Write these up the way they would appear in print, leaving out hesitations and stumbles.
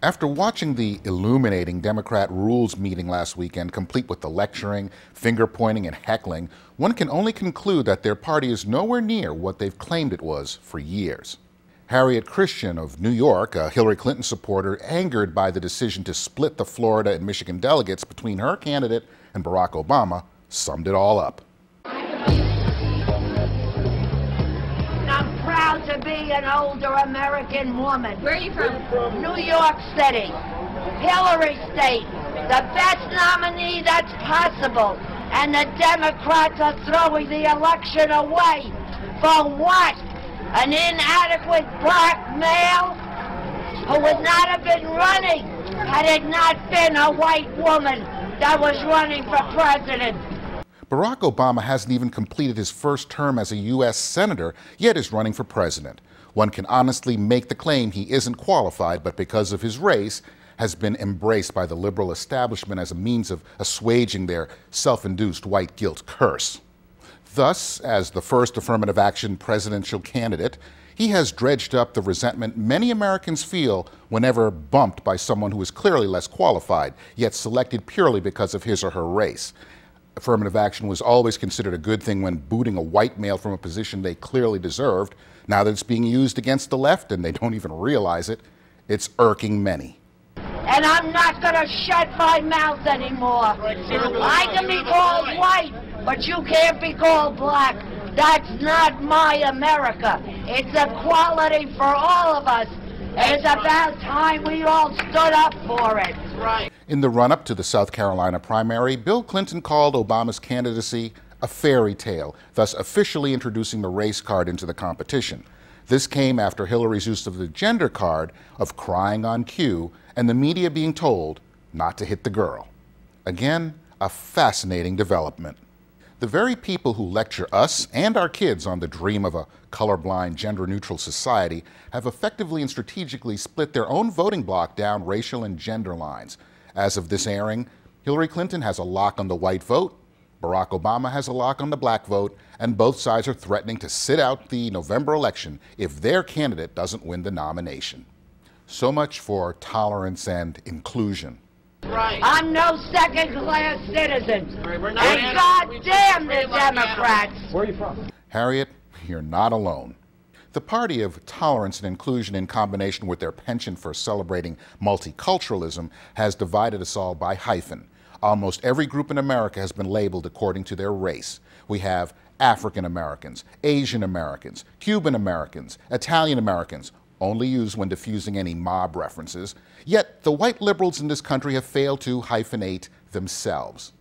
After watching the illuminating Democrat rules meeting last weekend, complete with the lecturing, finger-pointing, and heckling, one can only conclude that their party is nowhere near what they've claimed it was for years. Harriet Christian of New York, a Hillary Clinton supporter, angered by the decision to split the Florida and Michigan delegates between her candidate and Barack Obama, summed it all up. I'm proud to be an older American woman. Where are you from? New York City, Hillary State, the best nominee that's possible. And the Democrats are throwing the election away. For what? An inadequate black male who would not have been running had it not been a white woman that was running for president. Barack Obama hasn't even completed his first term as a U.S. Senator, yet is running for president. One can honestly make the claim he isn't qualified, but because of his race, has been embraced by the liberal establishment as a means of assuaging their self-induced white guilt curse. Thus, as the first affirmative action presidential candidate, he has dredged up the resentment many Americans feel whenever bumped by someone who is clearly less qualified, yet selected purely because of his or her race. Affirmative action was always considered a good thing when booting a white male from a position they clearly deserved. Now that it's being used against the left and they don't even realize it, it's irking many. And I'm not going to shut my mouth anymore. I can be called white, but you can't be called black. That's not my America. It's equality for all of us. It's about time we all stood up for it. Right. In the run-up to the South Carolina primary, Bill Clinton called Obama's candidacy a fairy tale, thus officially introducing the race card into the competition. This came after Hillary's use of the gender card of crying on cue and the media being told not to hit the girl. Again, a fascinating development. The very people who lecture us and our kids on the dream of a colorblind, gender-neutral society have effectively and strategically split their own voting bloc down racial and gender lines. As of this airing, Hillary Clinton has a lock on the white vote, Barack Obama has a lock on the black vote, and both sides are threatening to sit out the November election if their candidate doesn't win the nomination. So much for tolerance and inclusion. Right. I'm no second-class citizen. Right, we're not And goddamn the Democrats. Where are you from? Harriet, you're not alone. The party of tolerance and inclusion, in combination with their penchant for celebrating multiculturalism, has divided us all by hyphen. Almost every group in America has been labeled according to their race. We have African Americans, Asian Americans, Cuban Americans, Italian Americans, only used when diffusing any mob references. Yet the white liberals in this country have failed to hyphenate themselves.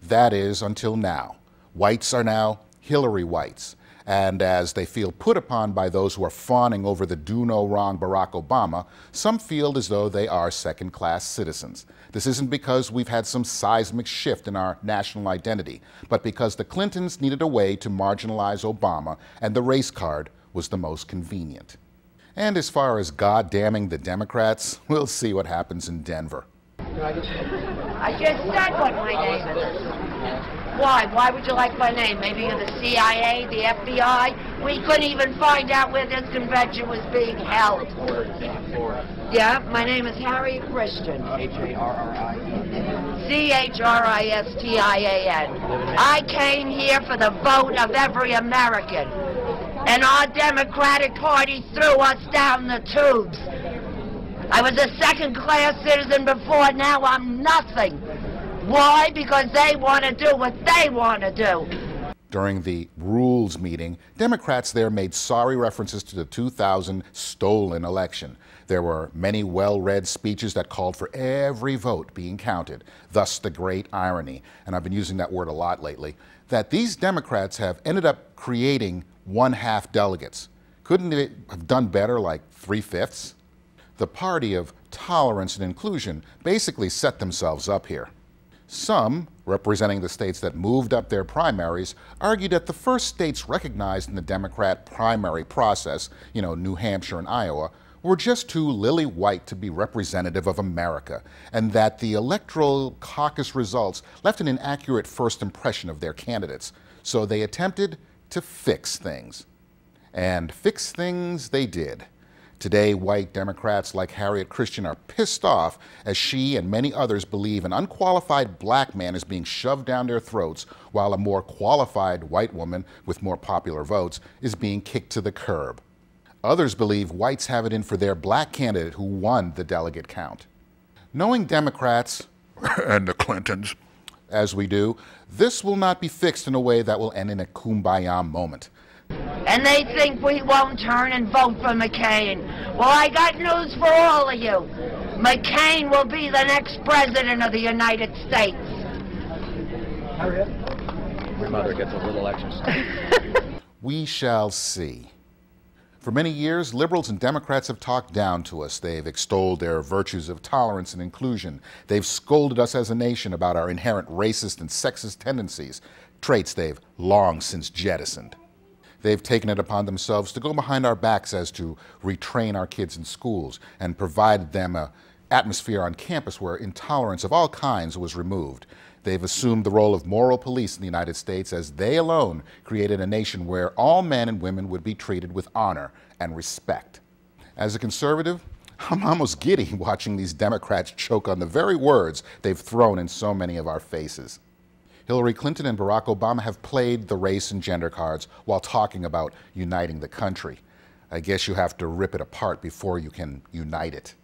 That is, until now. Whites are now Hillary whites. And as they feel put upon by those who are fawning over the do-no-wrong Barack Obama, some feel as though they are second-class citizens. This isn't because we've had some seismic shift in our national identity, but because the Clintons needed a way to marginalize Obama, and the race card was the most convenient. And as far as God-damning the Democrats, we'll see what happens in Denver. I just said what my name is. Why? Why would you like my name? Maybe you're the CIA, the FBI? We couldn't even find out where this convention was being held. Yeah, my name is Harriet Christian. H-A-R-R-I-E. C-H-R-I-S-T-I-A-N. I came here for the vote of every American. And our Democratic Party threw us down the tubes. I was a second-class citizen before, now I'm nothing. Why? Because they want to do what they want to do. During the rules meeting, Democrats there made sorry references to the 2000 stolen election. There were many well-read speeches that called for every vote being counted, thus the great irony, and I've been using that word a lot lately, that these Democrats have ended up creating one-half delegates. Couldn't they have done better, like 3/5? The party of tolerance and inclusion basically set themselves up here. Some, representing the states that moved up their primaries, argued that the first states recognized in the Democrat primary process, New Hampshire and Iowa, were just too lily white to be representative of America, and that the electoral caucus results left an inaccurate first impression of their candidates. So they attempted to fix things. And fix things they did. Today, white Democrats like Harriet Christian are pissed off as she and many others believe an unqualified black man is being shoved down their throats while a more qualified white woman with more popular votes is being kicked to the curb. Others believe whites have it in for their black candidate who won the delegate count. Knowing Democrats and the Clintons as we do, this will not be fixed in a way that will end in a kumbaya moment. And they think we won't turn and vote for McCain. Well, I got news for all of you. McCain will be the next president of the United States. Your mother gets a little exercise. We shall see. For many years, liberals and Democrats have talked down to us. They've extolled their virtues of tolerance and inclusion. They've scolded us as a nation about our inherent racist and sexist tendencies, traits they've long since jettisoned. They've taken it upon themselves to go behind our backs as to retrain our kids in schools and provide them an atmosphere on campus where intolerance of all kinds was removed. They've assumed the role of moral police in the United States as they alone created a nation where all men and women would be treated with honor and respect. As a conservative, I'm almost giddy watching these Democrats choke on the very words they've thrown in so many of our faces. Hillary Clinton and Barack Obama have played the race and gender cards while talking about uniting the country. I guess you have to rip it apart before you can unite it.